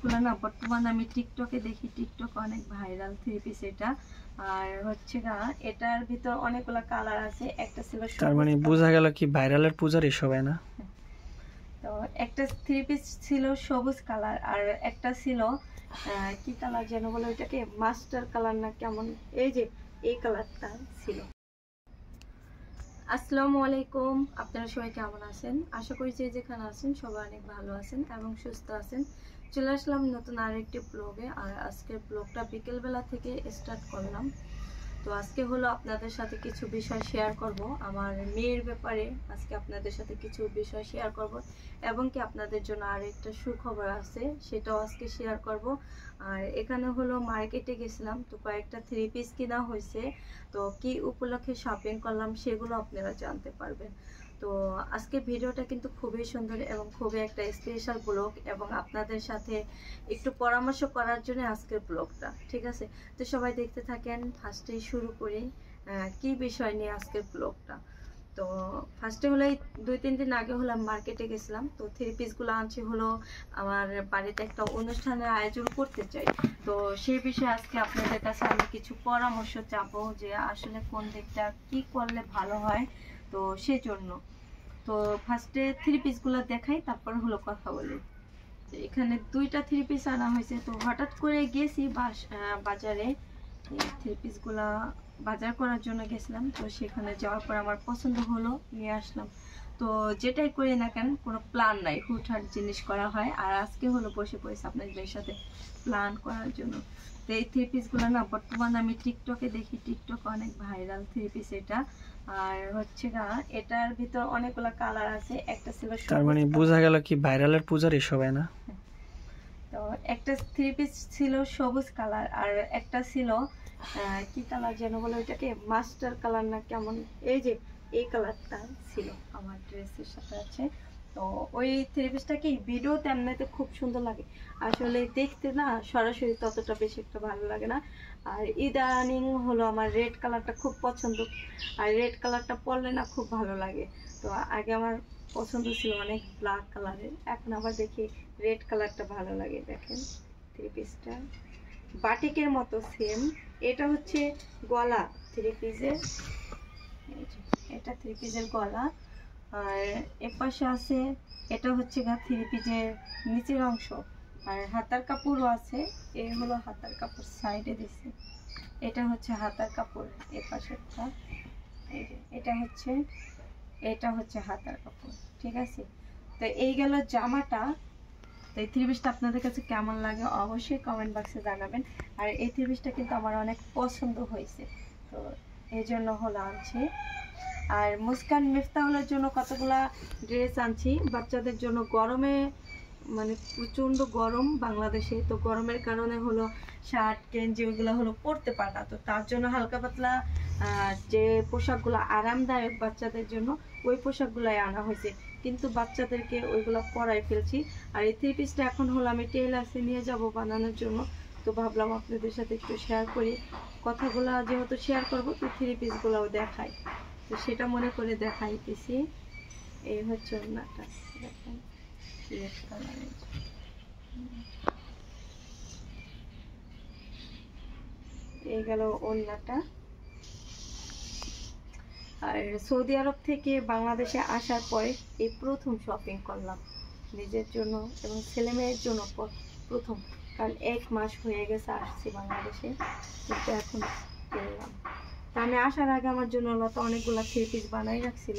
গুলো না বর্তমানে আমি টিকটকে দেখি, টিকটক অনেক ভাইরাল থ্রি পিস এটা। আর হচ্ছে না, এটার ভিতর অনেকগুলো কালার আছে। একটা ছিল তার মানে বোঝা গেল কি ভাইরালের পূজারি সবাই না। তো একটা থ্রি পিস ছিল সবুজ কালার, আর একটা ছিল কি কালার যেন বলে ওইটাকে, মাস্টার কালার না কেমন, এই যে এই কালারটা ছিল। আসসালামু আলাইকুম, আপনারা সবাই কেমন আছেন? আশা করি যে যেখানে আছেন সবাই অনেক ভালো আছেন এবং সুস্থ আছেন। চলে আসলাম নতুন আরেকটি ব্লগে। আর আজকের ব্লগটা বিকেলবেলা থেকে স্টার্ট করলাম। তো আজকে হলো আপনাদের সাথে কিছু বিষয় শেয়ার করব, আমার মেয়ের ব্যাপারে আজকে আপনাদের সাথে কিছু বিষয় শেয়ার করব, এবং কি আপনাদের জন্য আরেকটা সুখবর আছে, সেটাও আজকে শেয়ার করব। আর এখানে হলো মার্কেটে গেছিলাম, তো কয়েকটা থ্রি পিস কিনা হয়েছে। তো কি উপলক্ষে শপিং করলাম সেগুলো আপনারা জানতে পারবেন। তো আজকে ভিডিওটা কিন্তু খুবই সুন্দর এবং খুবই একটা স্পেশাল ব্লগ, এবং আপনাদের সাথে একটু পরামর্শ করার জন্য আজকের ব্লগটা, ঠিক আছে? তো সবাই দেখতে থাকেন। ফার্স্টেই শুরু করি কি বিষয় নিয়ে আজকের ব্লগটা। তো ফার্স্টে হলো এই 2-3 দিন আগে হলাম মার্কেটে গেছিলাম। তো থ্রি পিসগুলো আনছি হলো আমার বাড়িতে একটা অনুষ্ঠানের আয়োজন করতে চাই। তো সেই বিষয়ে আজকে আপনাদের কাছে আমি কিছু পরামর্শ চাবো যে আসলে কোন দিকটা কি করলে ভালো হয়। তো সেজন্য তো ফার্স্টে থ্রি পিসগুলো দেখাই, তারপর হলো কথা বলি। এখানে দুইটা থ্রি পিস আনা হয়েছে। তো হঠাৎ করে গেছি বাজারে থ্রি পিসগুলা বাজার করার জন্য গেছিলাম। তো সেখানে যাওয়ার পর আমার পছন্দ হলো, নিয়ে আসলাম। তো যেটাই করি না কেন, কোনো প্ল্যান নাই, হুটহাট জিনিস করা হয়। আর আজকে হলো বসে পড়েছে আপনাদের সাথে প্ল্যান করার জন্য। তো এই থ্রি পিসগুলো না বর্তমানে আমি টিকটকে দেখি, টিকটক অনেক ভাইরাল থ্রি পিস এটা। আর হচ্ছে না, এটার ভিতর অনেকগুলো কালার আছে। একটা ছিল, তার মানে বোঝা গেল কি ভাইরালের পূজারি সবাই না। তো একটা থ্রি পিস ছিল সবুজ কালার, আর একটা ছিল কি কালার যেন বলে ওইটাকে, মাস্টার কালার না কেমন, এই যে এই কালারটা ছিল আমার ড্রেসের সাথে আছে। তো ওই থ্রি পিসটা কি ভিডিওতে এমনিতে খুব সুন্দর লাগে, আসলে দেখতে না সরাসরি ততটা বেশি একটা ভালো লাগে না। আর ইদানিং হলো আমার রেড কালারটা খুব পছন্দ, আর রেড কালারটা পরলে না খুব ভালো লাগে। তো আগে আমার পছন্দ ছিল অনেক ব্ল্যাক কালারের, এখন আবার দেখি রেড কালারটা ভালো লাগে। দেখেন থ্রি পিসটা বাটিকের মতো সেম। এটা হচ্ছে গলা থ্রি পিসের, এটা থ্রি পিসের গলা। আর এর পাশে আছে, এটা হচ্ছে গা থ্রি পিসের নিচের অংশ। আর হাতার কাপড়ও আছে, এই হলো হাতার কাপড়, সাইডে দিছে। এটা হচ্ছে হাতার কাপড়, এর পাশেরটা। এই যে এটা হচ্ছে হাতার কাপড়, ঠিক আছে? তো এই গেল জামাটা। তো এই থ্রি পিসটা আপনাদের কাছে কেমন লাগে অবশ্যই কমেন্ট বক্সে জানাবেন। আর এই থ্রি পিসটা কিন্তু আমার অনেক পছন্দ হয়েছে, তো এই জন্য হলো আনছি। আর মুস্কান মিফতাহুলের জন্য কতগুলা ড্রেস আনছি বাচ্চাদের জন্য। গরমে মানে প্রচণ্ড গরম বাংলাদেশে, তো গরমের কারণে হলো শার্ট গেঞ্জি ওইগুলো হলো পরতে পারে না। তো তার জন্য হালকা পাতলা যে পোশাকগুলো আরামদায়ক বাচ্চাদের জন্য, ওই পোশাকগুলাই আনা হয়েছে। কিন্তু বাচ্চাদেরকে ওইগুলো পরাই ফেলছি। আর এই থ্রি পিসটা এখন হলো আমি টেইলার্সে নিয়ে যাব বানানোর জন্য। তো ভাবলাম আপনাদের সাথে একটু শেয়ার করি কথাগুলো, যেহেতু শেয়ার করবো তো থ্রি পিসগুলোও দেখাই, তো সেটা মনে করে দেখাইতেছি। এই হচ্ছে ওড়নাটা, দেখেন এই গেল ওড়নাটা। আর সৌদি আরব থেকে বাংলাদেশে আসার পরে এই প্রথম শপিং করলাম নিজের জন্য এবং ছেলে মেয়ের জন্য প্রথম। কারণ 1 মাস হয়ে গেছে আসছি বাংলাদেশে, কিন্তু এখন কিনলাম। তা আমি আসার আগে আমার জন্য লতা অনেকগুলো থ্রি পিস বানাই রাখছিল,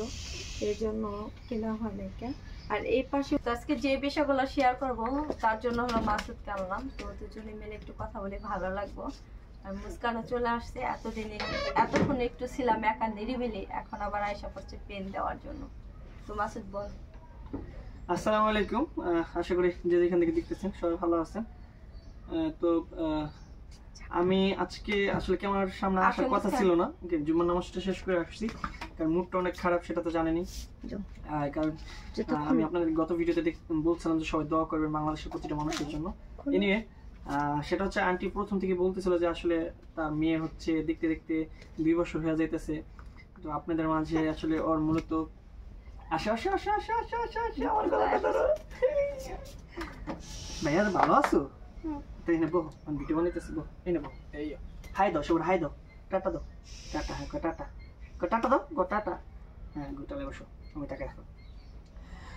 এই জন্য কেনা হয় না। আর এই পাশে আজকে যে বিষয়গুলো শেয়ার করব তার জন্য হলো মাসুদকে আনলাম। তো দুজনে মিলে একটু কথা বলে ভালো লাগবো। আর মুস্কানও চলে আসছে, এতক্ষণ একটু ছিলাম একা নিরিবিলি, এখন আবার আয়সা পড়ছে পেন দেওয়ার জন্য। তো মাসুদ বল। আসসালামু আলাইকুম, আশা করি যে যেখান থেকে দেখতেছেন সবাই ভালো আছেন। তো আমি আজকে আসলে কি আমার সামনে আসার কথা ছিল না, জুমার নামাজটা শেষ করে আসছি, কারণ মুডটা অনেক খারাপ, সেটা তো জানেনই। কারণ আমি আপনাদের গত ভিডিওতে বলছিলাম যে সবাই দোয়া করবেন বাংলাদেশের প্রতিটা মানুষের জন্য। এনিওয়ে সেটা হচ্ছে আন্টি প্রথম থেকে বলতেছিল যে আসলে তার মেয়ে হচ্ছে দেখতে দেখতে 2 বছর হয়ে যাইতেছে। তো আপনাদের মাঝে আসলে ওর মূলত আসো আসো আসো আসো আসো আসো আসো আমার গলাটা ধরো। ভাইয়া ভালো আছো? তাই নেবো আমি ভিডিও বানাইতেছি, এই নেবো। এই হাই দাও সবার, হাই দাও, টাটা দাও, টাটা, হ্যাঁ টাটা, টাটা দাও গো, টাটা। হ্যাঁ গোটালে বসো, আমি টাকা রাখো।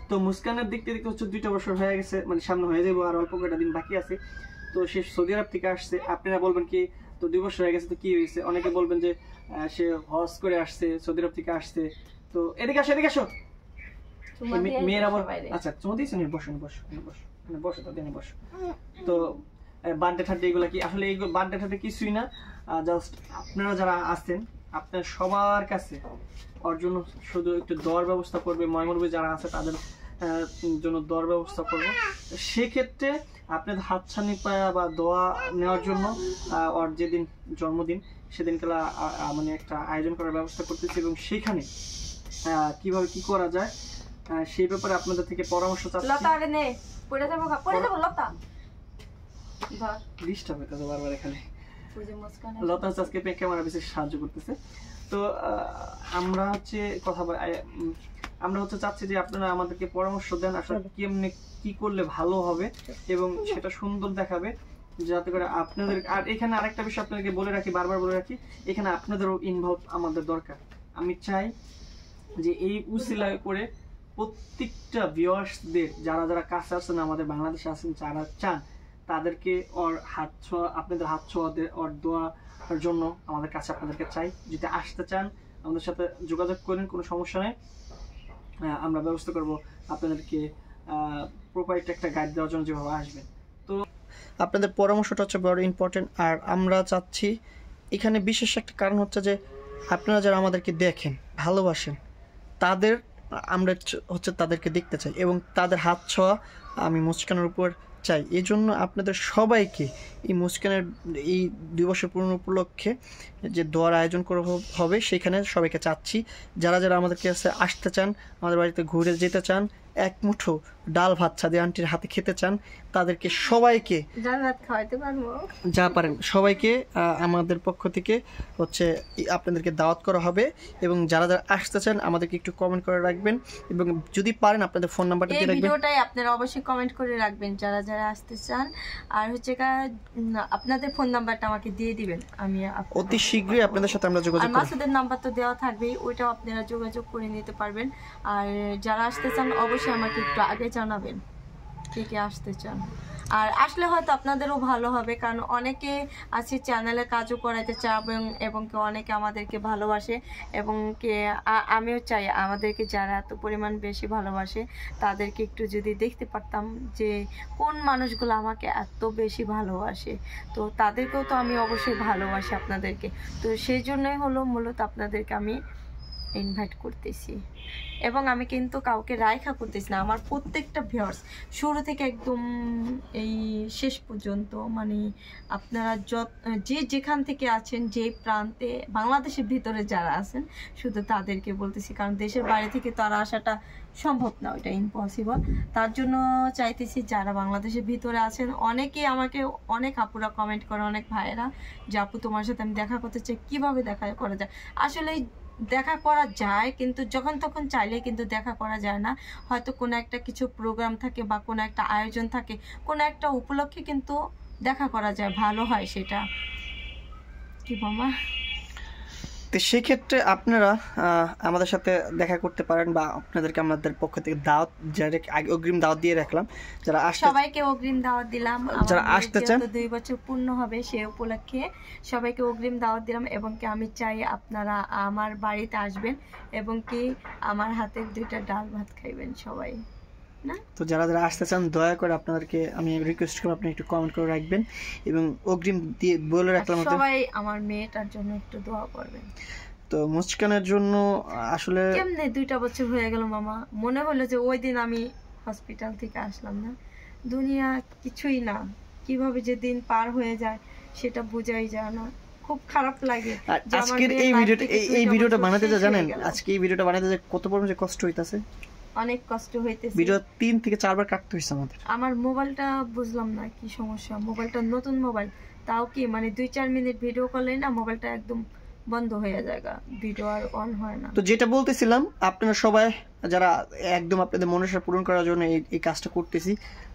তো মুস্কানের দিক থেকে হচ্ছে 2টা বছর হয়ে গেছে, মানে সামনে হয়ে যাবো, আর অল্প কয়েকটা দিন বাকি আছে। তো সে সৌদি আরব থেকে আসছে। আপনারা বলবেন কি তো 2 বছর হয়ে গেছে তো কি হয়েছে, অনেকে বলবেন যে সে হজ করে আসছে, সৌদি আরব থেকে আসছে। তো এদিকে আসো, এদিকে আসো। মেয়ের আবার আচ্ছা চুমা দিয়েছে, বসো বসো বসো বসো, তো দিনে বসো। তো বার্থডে ঠাড্ডে এগুলো কি আসলে, এইগুলো বার্থডে ঠাড্ডে কিছুই না, জাস্ট আপনারা যারা আছেন আপনার সবার কাছে ওর জন্য শুধু একটু দর ব্যবস্থা করবে, ময়মনবী যারা আছে তাদের জন্য দর ব্যবস্থা করবো। সেক্ষেত্রে আপনাদের হাতছানি পায়া বা দোয়া নেওয়ার জন্য ওর যেদিন জন্মদিন সেদিনকালা মানে একটা আয়োজন করার ব্যবস্থা করতেছি, এবং সেখানে কিভাবে কি করা যায় সেই ব্যাপারে আপনাদের থেকে পরামর্শ চাচ্ছি। লতা আরে নে পড়ে যাবো লতা ধর ডিস্টার্ব হইতো বারবার এখানে। ওই যে মুস্কান লতা হচ্ছে আজকে ক্যামেরা বেশি সাহায্য করতেছে। তো আমরা হচ্ছে আমরা হচ্ছে চাচ্ছি যে আপনারা আমাদেরকে পরামর্শ দেন আসলে কেমনে কি করলে ভালো হবে এবং সেটা সুন্দর দেখাবে, যাতে করে আপনাদের। আর এখানে আরেকটা বিষয় আপনাদেরকে বলে রাখি, বারবার বলে রাখি, এখানে আপনাদেরও ইনভলভ আমাদের দরকার। আমি চাই যে এই উসিলায় করে প্রত্যেকটা ভিউয়ার্সদের যারা যারা কাছে আছেন, আমাদের বাংলাদেশে আছেন, যারা চান তাদেরকে ওর হাত ছোঁয়া, আপনাদের হাত ছোঁয়া ওর দোয়ার জন্য আমাদের কাছে আপনাদেরকে চাই। যদি আসতে চান আমাদের সাথে যোগাযোগ করেন, কোনো সমস্যা নেই, আমরা ব্যবস্থা করব আপনাদেরকে প্রপার একটা গাইড দেওয়ার জন্য যেভাবে আসবেন। তো আপনাদের পরামর্শটা হচ্ছে বড় ইম্পর্টেন্ট। আর আমরা চাচ্ছি এখানে বিশেষ একটা কারণ হচ্ছে যে আপনারা যারা আমাদেরকে দেখেন, ভালোবাসেন, তাদের আমরা হচ্ছে তাদেরকে দেখতে চাই এবং তাদের হাত ছোঁয়া আমি মুস্কানের উপর চাই। এই জন্য আপনাদের সবাইকে এই মুস্কানের এই 2 বছর পূর্ণ উপলক্ষে যে দোয়ার আয়োজন করা হবে সেখানে সবাইকে চাচ্ছি। যারা যারা আমাদের কাছে আসতে চান, আমাদের বাড়িতে ঘুরে যেতে চান, এক মুঠো ডাল ভাত ছাদে আন্টির হাতে খেতে চান, তাদেরকে সবাইকে যা পারেন সবাইকে আমাদের পক্ষ থেকে হচ্ছে আপনাদেরকে দাওয়াত করা হবে। এবং যারা যারা আসতে চান আমাদেরকে একটু কমেন্ট করে রাখবেন, এবং যদি পারেন আপনাদের ফোন নাম্বারটা দিয়ে রাখবেন। ভিডিওটাই আপনারা অবশ্যই কমেন্ট করে রাখবেন যারা যারা আসতে চান, আর হচ্ছে আপনাদের ফোন নাম্বারটা আমাকে দিয়ে দিবেন, আমি অতি শীঘ্রই আপনাদের সাথে আমরা যোগাযোগ করব। আর মাসুদের নাম্বার তো দেওয়া থাকবেই, ওইটাও আপনারা যোগাযোগ করে নিতে পারবেন। আর যারা আসতে চান অবশ্যই আমাকে একটু আগে জানাবেন কে কে আসতে চান, আর আসলে হয়তো আপনাদেরও ভালো হবে, কারণ অনেকে আছে চ্যানেলে কাজও করাইতে চান এবং অনেকে আমাদেরকে ভালোবাসে, এবং আমিও চাই আমাদেরকে যারা এত পরিমাণ বেশি ভালোবাসে তাদেরকে একটু যদি দেখতে পারতাম যে কোন মানুষগুলো আমাকে এত বেশি ভালোবাসে, তো তাদেরকেও তো আমি অবশ্যই ভালোবাসি আপনাদেরকে। তো সেই জন্যই হলো মূলত আপনাদেরকে আমি ইনভাইট করতেছি, এবং আমি কিন্তু কাউকে রাইখা করতেছি না। আমার প্রত্যেকটা ভিউয়ার্স শুরু থেকে একদম এই শেষ পর্যন্ত, মানে আপনারা যে যেখান থেকে আছেন, যে প্রান্তে বাংলাদেশের ভিতরে যারা আছেন, শুধু তাদেরকে বলতেছি, কারণ দেশের বাইরে থেকে তারা আসাটা সম্ভব না, ওইটা ইম্পসিবল। তার জন্য চাইতেছি যারা বাংলাদেশের ভিতরে আছেন, অনেকেই আমাকে অনেক আপুরা কমেন্ট করে, অনেক ভাইয়েরা, যে আপু তোমার সাথে আমি দেখা করতে চাই, কীভাবে দেখা করা যায়। আসলে দেখা করা যায়, কিন্তু যখন তখন চাইলে কিন্তু দেখা করা যায় না। হয়তো কোনো একটা কিছু প্রোগ্রাম থাকে বা কোনো একটা আয়োজন থাকে, কোনো একটা উপলক্ষে কিন্তু দেখা করা যায়, ভালো হয় সেটা, কি মামা। তো সেক্ষেত্রে আপনারা আমাদের সাথে দেখা করতে পারেন, বা আপনাদেরকে আমাদের পক্ষ থেকে দাওয়াত, যারা অগ্রিম দাওয়াত দিয়ে রাখলাম, যারা সবাইকে অগ্রিম দাওয়াত দিলাম, যারা আসতে চান 2 বছর পূর্ণ হবে সে উপলক্ষে সবাইকে অগ্রিম দাওয়াত দিলাম। এবং কি আমি চাই আপনারা আমার বাড়িতে আসবেন এবং কি আমার হাতের 2টা ডাল ভাত খাইবেন সবাই। তো যারা যারা আসতে চান দয়া করে আপনাদেরকে আমি রিকোয়েস্ট করব আপনি একটু কমেন্ট করে রাখবেন, এবং অগ্রিম দিয়ে বলে রাখলাম সবাই আমার মেয়েটার জন্য একটু দোয়া করবেন। তো মুস্কানের জন্য আসলে কেমনে 2টা বছর হয়ে গেল মামা, মনে হলো যে ওই দিন আমি হসপিটাল থেকে আসলাম না। দুনিয়া কিছুই না, কিভাবে যে দিন পার হয়ে যায় সেটা বোঝাই যায় না, খুব খারাপ লাগে। আজকের এই ভিডিওটা বানাতে যা জানেন, আজকে এই ভিডিওটা বানাতে যে কত পরিমাণে কষ্ট হইতাছে, অনেক কষ্ট হইতেছে। ভিডিও 3 থেকে 4 বার কাটতে হইছে আমাদের। আমার মোবাইলটা বুঝলাম না কি সমস্যা, মোবাইলটা নতুন মোবাইল, তাও কি মানে 2-4 মিনিট ভিডিও করলে না মোবাইলটা একদম বন্ধ হয়ে যায়, ভিডিও আর অন হয় না। তো যেটা বলতেছিলাম, আপনারা সবাই যারা একদম আপনাদের মনের পূরণ করার জন্য এই কাজটা করতেছি,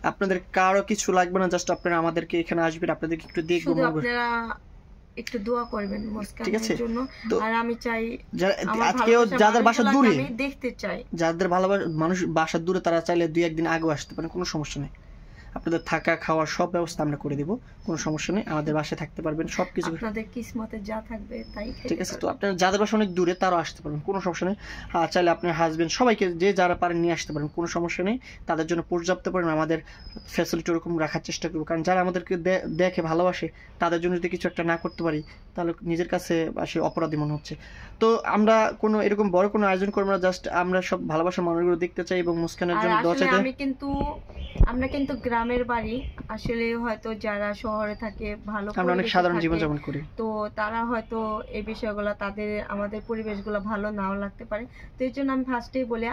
আপনাদের কারো কিছু লাগবে না, জাস্ট আপনারা আমাদেরকে এখানে আসবেন, আপনাদেরকে একটু দেখবো, শুধু আপনারা একটু দোয়া করবেন মুস্কানের জন্য। আর আমি চাই আজকেও যাদের বাসা দূরে, আমি দেখতে চাই, যাদের ভালোবাসা মানুষ বাসা দূরে, তারা চাইলে 2-1 দিন আগেও আসতে পারেন, কোনো সমস্যা নেই। আপনাদের থাকা খাওয়ার সব ব্যবস্থা আমরা করে দেব, কোনো সমস্যা নেই। আমাদের বাসায় থাকতে পারবেন, সবকিছু আপনাদের কিসমতে যা থাকবে তাই খেতে, ঠিক আছে? তো আপনারা যাদের বাসা অনেক দূরে তারাও আসতে পারবেন, কোনো সমস্যা নেই। আর চাইলে আপনার হাজবেন্ড সবাইকে যে যারা পারেন নিয়ে আসতে পারেন, কোনো সমস্যা নেই। তাদের জন্য পর্যাপ্ত পরিমাণ আমাদের ফ্যাসিলিটি ওরকম রাখার চেষ্টা করবো, কারণ যারা আমাদেরকে দেখে ভালোবাসে, তাদের জন্য যদি কিছু একটা না করতে পারি তাহলে নিজের কাছে আসলে অপরাধী মনে হচ্ছে। তো আমরা কোনো এরকম বড় কোনো আয়োজন করবো না, জাস্ট আমরা সব ভালোবাসার মানুষগুলো দেখতে চাই এবং মুস্কানের জন্য দোয়া চাই। আমরা কিন্তু গ্রামের বাড়ি, আসলে হয়তো যারা শহরে থাকে ভালো, আমরা অনেক সাধারণ জীবনযাপন করি, তো তারা হয়তো এই বিষয়গুলো তাদের আমাদের পরিবেশগুলো ভালো নাও লাগতে পারে। তো এই জন্য আমি ফার্স্টেই বলি,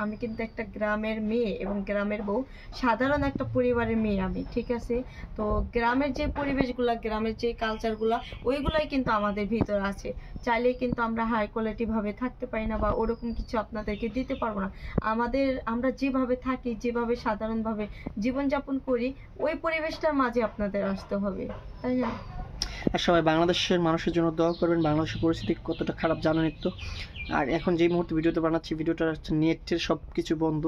আমি কিন্তু একটা গ্রামের মেয়ে এবং গ্রামের বউ, সাধারণ একটা পরিবারের মেয়ে আমি, ঠিক আছে? তো গ্রামের যে পরিবেশগুলো, গ্রামের যে কালচারগুলো, ওইগুলাই কিন্তু আমাদের ভিতর আছে। চাইলে কিন্তু আমরা হাই কোয়ালিটি ভাবে থাকতে পারি না বা ওরকম কিছু আপনাদেরকে দিতে পারবো না। আমরা যেভাবে থাকি, যেভাবে সাধারণভাবে জীবনযাপন করি, ওই পরিবেশটার মাঝে আপনাদের আসতে হবে, তাই না? আর সবাই বাংলাদেশের মানুষের জন্য দোয়া করবেন। বাংলাদেশের পরিস্থিতি কতটা খারাপ জানেন তো। আর এখন যে মুহূর্তে ভিডিওটা বানাচ্ছি, ভিডিওটা নেটের সবকিছু বন্ধ,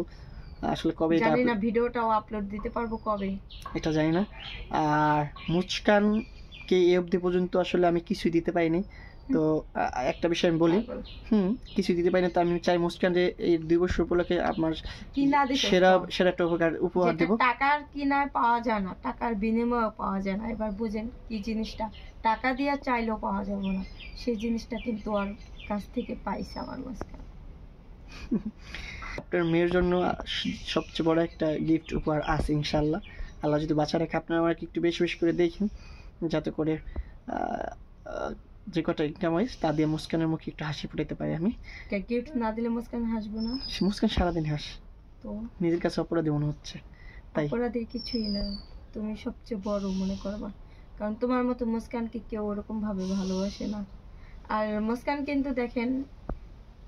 আসলে কবে জানি না ভিডিওটাও আপলোড দিতে পারবো কবে, এটা জানি না। আর মুস্কানকে এই অবধি পর্যন্ত আসলে আমি কিছুই দিতে পারিনি। তো একটা বিষয় আমি বলি, কিছু দিতে পারি না, তো আমি চাই মুস্কান যে এই 2 বছর উপলক্ষে আমার সেরা একটা উপহার দেব। টাকার কিনায় পাওয়া যায় না, টাকার বিনিময়ে পাওয়া যায় না। এবার বুঝেন কি জিনিসটা, টাকা দিয়ে চাইলেও পাওয়া যাবে না, সেই জিনিসটা কিন্তু আর কাছ থেকে পাইছে আমার মুস্কান। আপনার মেয়ের জন্য সবচেয়ে বড় একটা গিফট উপহার আছে ইনশাআল্লাহ। আল্লাহ যদি বাঁচা রাখে, আপনারা আমাকে একটু বেশি বেশি করে দেখেন, যাতে করে যে কটা ইনকাম হয় তা দিয়ে মুস্কানের মুখে একটু হাসি ফুটাইতে পারি আমি। গিফট না দিলে মুস্কান হাসবো না? মুস্কান সারাদিন হাসে, তো নিজের কাছে অপরাধী মনে হচ্ছে। তাই অপরাধী কিছুই না, তুমি সবচেয়ে বড় মনে করবা, কারণ তোমার মতো মুস্কানকে কেউ ওরকম ভাবে ভালোবাসে না। আর মুস্কান কিন্তু দেখেন,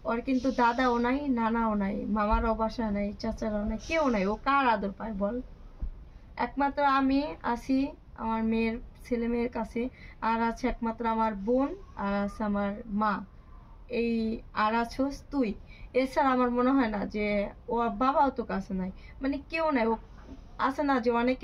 ওর কিন্তু দাদাও নাই, নানাও নাই, মামারও বাসা নাই, চাচারাও নাই, কেউ নাই, ও কার আদর পায় বল? একমাত্র আমি আছি আমার মেয়ের ছেলে মেয়ের কাছে, আর আছে একমাত্র আমার বোন, আর আছে আমার মা, এই আর আছোস তুই। এছাড়া আমার মনে হয় না যে ওর বাবাও তো কাছে নাই, মানে কেউ নাই। ও আছে না যে অনেক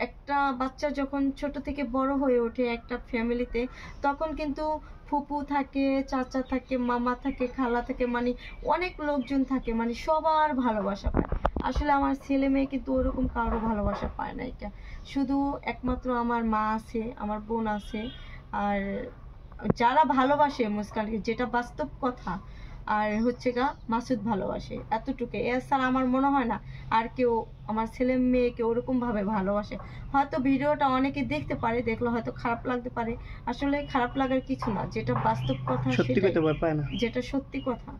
একটা বাচ্চা যখন ছোট থেকে বড় হয়ে ওঠে একটা ফ্যামিলিতে, তখন কিন্তু ফুপু থাকে, চাচা থাকে, মামা থাকে, খালা থাকে, মানে অনেক লোকজন থাকে, মানে সবার ভালোবাসা পায়। আসলে আমার ছেলে মেয়ে কিন্তু ওরকম কারো ভালোবাসা পায় না, এটা শুধু একমাত্র আমার মা আছে, আমার বোন আছে, আর যারা ভালোবাসে মুস্কানকে, যেটা বাস্তব কথা, আর হচ্ছে মাসুদ ভালোবাসে, এতটুকু। এছাড়া আমার মনে হয় না আর কেউ আমার ছেলে মেয়েকে ওরকম ভাবে ভালোবাসে। হয়তো ভিডিওটা অনেকে দেখতে পারে, দেখলে হয়তো খারাপ লাগতে পারে, আসলে খারাপ লাগার কিছু না, যেটা বাস্তব কথা, যেটা সত্যি কথা।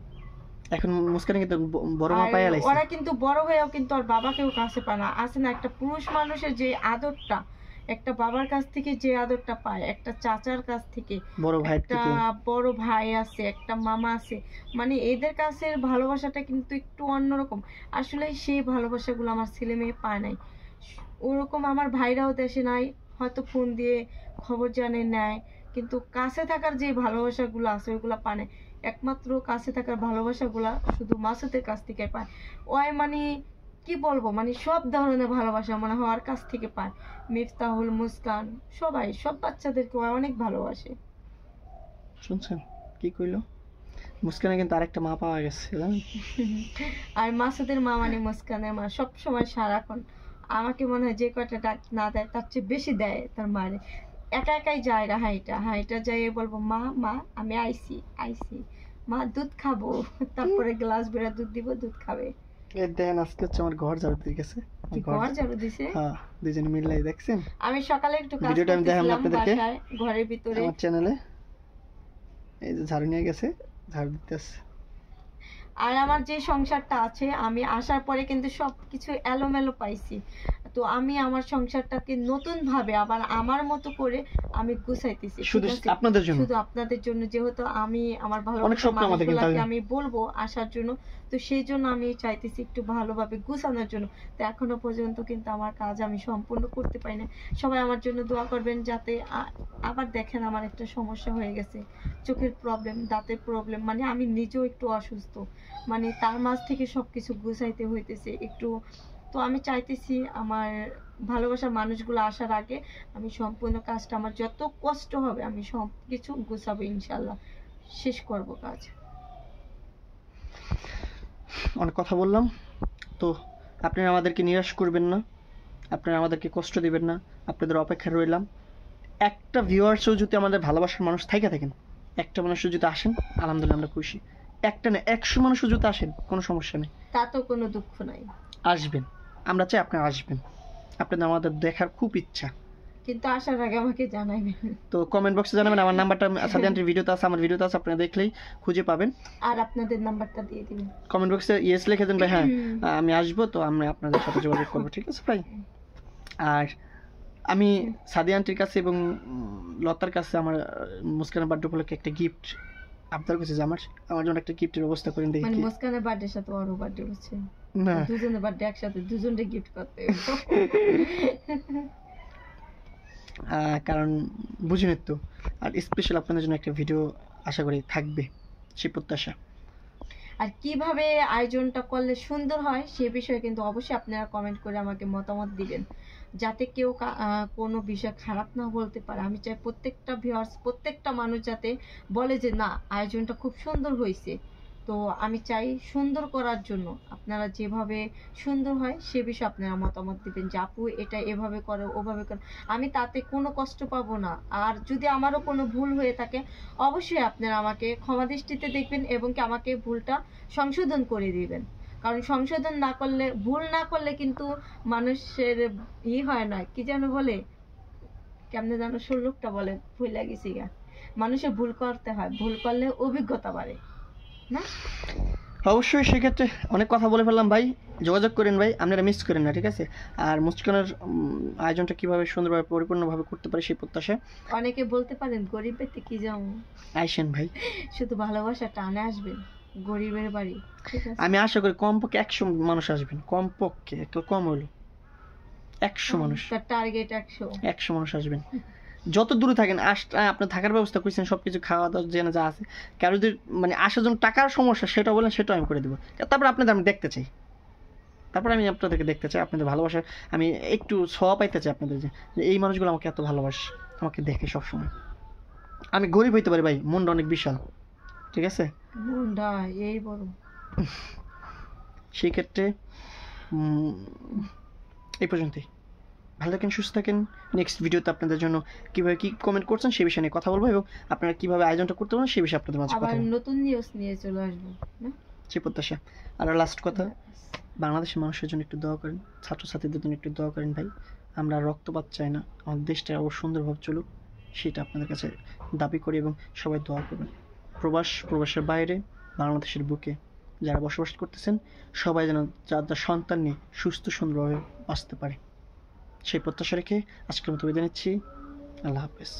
এখন মুস্কান কিন্তু বড় মা পায় লাইছে, ওরা কিন্তু বড় হয়েও কিন্তু আর বাবাকেও কাছে পায় না। আছে না একটা পুরুষ মানুষের যে আদরটা, একটা বাবার কাছ থেকে যে আদরটা পায়, একটা চাচার কাছ থেকে, একটা বড় ভাই আছে, একটা মামা আছে, মানে এদের কাছে ভালোবাসাটা কিন্তু একটু অন্যরকম। আসলে সেই ভালোবাসাগুলো আমার ছেলে মেয়ে পায় নাই। ওরকম আমার ভাইরাও দেশে নাই, হয়তো ফোন দিয়ে খবর জানে নেয়, কিন্তু কাছে থাকার যে ভালোবাসাগুলো আছে ওইগুলো পায় না। একমাত্র কাছে থাকার ভালোবাসাগুলা শুধু মাসুদের কাছ থেকে পায়। ওই মানে কি বলবো, মানে সব ধরনের ভালোবাসা মানে হওয়ার কাছ থেকে পায়। মিফতাহুল, মুস্কান, সবাই, সব বাচ্চাদেরকে অনেক ভালোবাসে। শুনছেন কি কইলো? মুস্কানে কিন্তু আরেকটা মা পাওয়া গেছে জানেন? আর মাসুদের মা মানে মুস্কানের মা, সব সময় সারাক্ষণ আমাকে মনে হয় যে কয়টা ডাক না দেয় তার চেয়ে বেশি দেয় তার মারে। একা একাই যায় হাইটা যাই বলবো, মা মা আমি আইছি, মা দুধ খাবো, তারপরে গ্লাস বেড়া দুধ দিব, দুধ খাবে। দেখেন আজকে হচ্ছে আমার ঘর ঝাড়ু দিয়ে গেছে। ঘর ঝাড়ু দিছে? হ্যাঁ, দুইজনে মিলাই দেখছেন। আমি সকালে একটু কাজ করতেছিলাম বাসায়, ঘরের ভিতরে, আমার চ্যানেলে এই যে ঝাড়ু নিয়ে গেছে, ঝাড়ু দিতেছে। আর আমার যে সংসারটা আছে, আমি আসার পরে কিন্তু সবকিছু এলোমেলো পাইছি। তো আমি আমার সংসারটাকে নতুন ভাবে আবার আমার মতো করে আমি গুছাইতেছি, শুধু আপনাদের জন্য, শুধু আপনাদের জন্য। যেহেতু আমি আমার অনেক স্বপ্ন আমাদের কিন্তু ভালোবাসাকে আমি বলবো আসার জন্য, তো সেই জন্য আমি চাইতেছি একটু ভালোভাবে গুছানোর জন্য। তো এখনো পর্যন্ত কিন্তু আমার কাজ আমি সম্পূর্ণ করতে পারি না। সবাই আমার জন্য দোয়া করবেন, যাতে আবার দেখেন আমার একটা সমস্যা হয়ে গেছে, চোখের প্রবলেম, দাঁতের প্রবলেম, মানে আমি নিজেও একটু অসুস্থ, মানে তার মাঝ থেকে সবকিছু গুছাইতে হইতেছে একটু। তো আমি চাইতেছি আমার ভালোবাসার মানুষগুলো আসার আগে আমি সম্পূর্ণ কাজটা, আমার যত কষ্ট হবে আমি সবকিছু গুছাবো ইনশাল্লাহ, শেষ করব কাজ। অনেক কথা বললাম, তো আপনারা আমাদেরকে নিরাশ করবেন না, আপনারা আমাদেরকে কষ্ট দিবেন না, আপনাদের অপেক্ষায় রইলাম। একটা ভিউয়ার্সও যদি আমাদের ভালোবাসার মানুষ থাকেন, একটা মানুষও যদি আসেন, আলহামদুলিল্লাহ আমরা খুশি। একটা না 100 মানুষও যদি আসেন, কোনো সমস্যা নেই, তাতেও কোনো দুঃখ নাই। আসবেন, আমরা চাই আপনারা আসবেন, আপনাদের আমাদের দেখার খুব ইচ্ছা। কিন্তু আসার আগে আমাকে জানাবেন। তো কমেন্ট বক্সে জানাবেন, আমার নাম্বারটা সাথে আন্টির ভিডিওতে আছে, আমার ভিডিওতে আছে, আপনারা দেখলেই খুঁজে পাবেন। আর আপনাদের নাম্বারটা দিয়ে দিবেন, কমেন্ট বক্সে ইয়েস লিখে দেন ভাই, হ্যাঁ আমি আসবো, তো আমি আপনাদের সাথে যোগাযোগ করবো, ঠিক আছে ভাই? আর আমি সাদিয়া আন্টির কাছে এবং লতার কাছে আমার মুস্কানের বার্থডে উপলক্ষে একটা গিফট আবদার করছে, যে আমার জন্য একটা গিফটের ব্যবস্থা করেন দেখি। মানে মুস্কানের বার্থডের সাথে ওরও বার্থডে হচ্ছে না, দুজনের বার্থডে একসাথে, দুজনকে গিফট করতে কারণ বুঝিনি তো, আর স্পেশাল আপনাদের জন্য একটা ভিডিও আশা করি থাকবে, সে প্রত্যাশা। আর কিভাবে আয়োজনটা করলে সুন্দর হয় সে বিষয়ে কিন্তু অবশ্যই আপনারা কমেন্ট করে আমাকে মতামত দিবেন, যাতে কেউ কোনো বিষয় খারাপ না বলতে পারে। আমি চাই প্রত্যেকটা ভিউয়ার্স, প্রত্যেকটা মানুষ যাতে বলে যে না আয়োজনটা খুব সুন্দর হয়েছে। তো আমি চাই সুন্দর করার জন্য আপনারা যেভাবে সুন্দর হয় সে বিষয়ে আপনারা মতামত দিবেন, যে আপু এটা এভাবে করো ওভাবে করো, আমি তাতে কোনো কষ্ট পাবো না। আর যদি আমারও কোনো ভুল হয়ে থাকে অবশ্যই আপনারা আমাকে ক্ষমা দৃষ্টিতে দেখবেন এবং কি আমাকে ভুলটা সংশোধন করে দিবেন। কারণ সংশোধন না করলে, ভুল না করলে কিন্তু মানুষের হয় না, কি যেন বলে, কেমনে যেন শ্লোকটা বলে, ভুল লাগেছি গা, মানুষের ভুল করতে হয়, ভুল করলে অভিজ্ঞতা বাড়ে না? অবশ্যই, সেক্ষেত্রে অনেক কথা বলে ফেললাম ভাই, যোগাযোগ করেন ভাই, আপনারা মিস করেন না, ঠিক আছে? আর মুস্কানের আয়োজনটা কিভাবে সুন্দরভাবে পরিপূর্ণভাবে করতে পারে সেই প্রত্যাশা। অনেকে বলতে পারেন গরিব পেতে কি যাও, আইসেন ভাই, শুধু ভালোবাসা টানে আসবেন গরিবের বাড়ি, ঠিক আছে? আমি আশা করি কমপক্ষে 100 মানুষ আসবেন, কমপক্ষে, একটু কম হলো 100 মানুষ, তার টার্গেট 100 মানুষ আসবেন। যত দূরে থাকেন আপনার থাকার ব্যবস্থা করছেন, সবকিছু খাওয়া দাওয়া জেনে যা আছে, কারো যদি মানে আসার জন্য টাকার সমস্যা সেটা বলেন, সেটাও আমি করে দেবো। তারপর আপনাদের আমি দেখতে চাই, তারপর আমি আপনাদেরকে দেখতে চাই, আপনাদের ভালোবাসা আমি একটু ছোঁয়া পাইতে চাই আপনাদের, যে এই মানুষগুলো আমাকে এত ভালোবাসে, আমাকে দেখে সবসময়। আমি গরিব হইতে পারি ভাই, মনটা অনেক বিশাল, ঠিক আছে? মনটা এই বড়। সেই ক্ষেত্রে এই পর্যন্তই। ভালো থাকেন, সুস্থ থাকেন। নেক্সট ভিডিওতে আপনাদের জন্য কিভাবে কি কমেন্ট করছেন সেই বিষয়ে নিয়ে কথা বলবো, এবং আপনারা কিভাবে আয়োজনটা করতে পারেন সেই বিষয়ে আপনাদের মাঝে কথা বলবো, নতুন নিউজ নিয়ে চলে আসবো না, সেই প্রত্যাশা। আর লাস্ট কথা, বাংলাদেশের মানুষের জন্য একটু দোয়া করেন, ছাত্রছাত্রীদের জন্য একটু দোয়া করেন ভাই। আমরা রক্তপাত চাই না, আমাদের দেশটা আরও সুন্দরভাবে চলুক, সেটা আপনাদের কাছে দাবি করি, এবং সবাই দোয়া করবেন। প্রবাসের বাইরে, বাংলাদেশের বুকে যারা বসবাস করতেছেন, সবাই যেন যার সন্তান নিয়ে সুস্থ সুন্দরভাবে বাঁচতে পারে, সেই প্রত্যাশা রেখে আজকের মতো বিদায় নিচ্ছি। আল্লাহ হাফেজ।